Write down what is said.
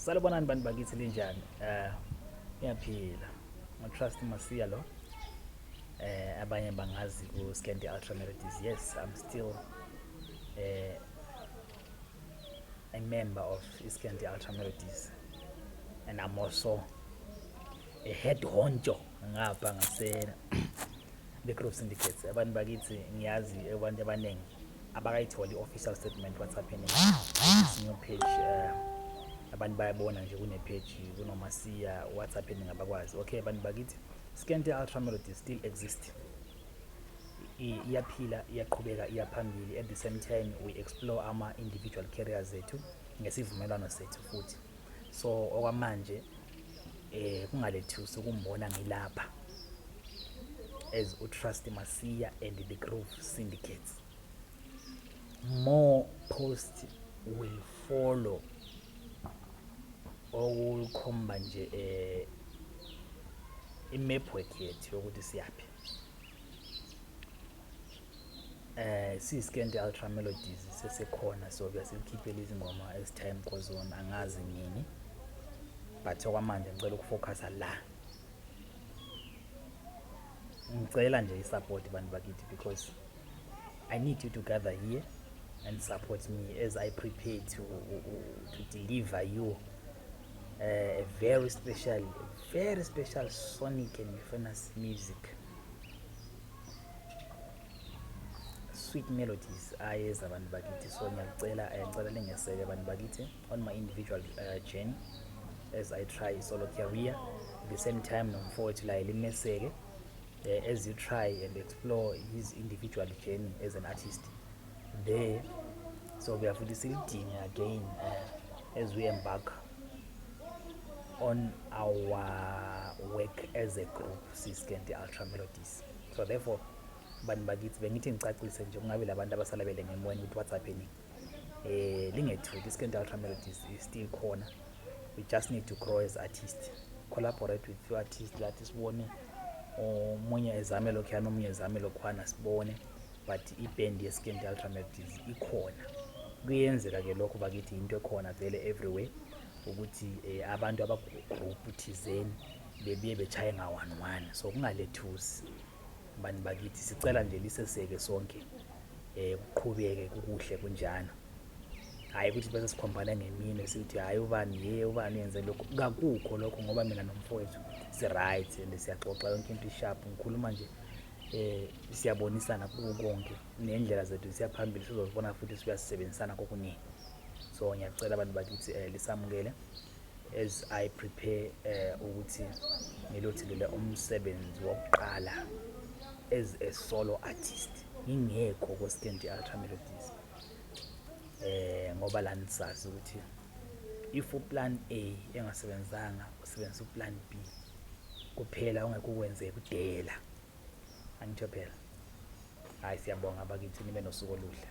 Salubonani bantu bakithi linjani? Ngiyaphila. Trust Masiya lo. Abanye bangazi ku Scanty Ultra Melodies. Yes, I'm still a member of Scanty Ultra Melodies, and I'm also a head honcho ngapha ngasena the group syndicates. Abantu bakithi ngiyazi abantu abaningi abakayitholi official statement what's happening this new page. Abantu bayabona nje kune page kunoMasiya what's happening abakwazi. Okay, abantu bakithi Scanty Ultra Melodies still exist. Iyaphila, iyaqhubeka, iyaphambili. At the same time we explore ama individual careers zethu ngesivumelwano sethu futhi. So okwamanje kungalethusi ukumbona ngilapha as uTrust Masiya and the Groove Syndicates. More posts will follow okukhomba nje imap work yethu yokuthi siyaphi. Scanty Ultra Melodies sesekhona, so buyasikhiphe lezi ngoma as time goes on. Angazi nini, but okwamanje ngicela ukufocusa la. Ngicela nje isupport bantu bakithi because I need you to gather here and support me as I prepare to deliver you a very special sonic and euphonious music, sweet melodies ayeza abantu bakithi. So ngicela lingeseke abantu bakithi on my individual journey as I try solo career. At the same time nomfowethu la elimeseke as you try and explore his individual journey as an artist there. So we have to silidinga again as we embark on our work as a group, Scanty Ultra Melodies. So therefore bantu bakithi bengithi ngicacise nje kungabe labantu abasalabele ngemoyeni ukuthi what's happening. Lingethuki, Scanty Ultra Melodies is still khona. We just need to grow as artists, collaborate with few artists lathi sibone omunye ezame lokho yana omunye ezame lokhwana sibone, but iband yeScanty Ultra Melodies ikhona. Kuyenzeka ke lokho bakithi into ekhona vele everywhere ukuthi abantu abagroup thizeni bebiye bechaye nga 1-1. So kungalethusi bantu bakithi, sicela nje liseseke sonke kuqhubeke kukuhle kunjana. Hayi ukuthi bese sikhombana ngemini sithi hayi ubani ubani yenze lokho, akukho lokho ngoba mina nomfowethu si right and siyaxoxa yonke into isharp. Ngikhuluma nje siyabonisana konke nendlela zethu siyaphambili, sizobona futhi siyasebenzisana kokuningi. So ngiyacela abantu bakithi lisamukele as I prepare ukuthi ngilothilele umsebenzi wokuqala as a solo artist ngingekho ku Scanty Ultra Melodies. Ngoba la nisazi ukuthi if uplan A engasebenzanga usebenzisa uplan B kuphela, ungeke ukwenze kudela. Angitsho phela. Hayi siyabonga bakithi, nibe nosuku oluhle.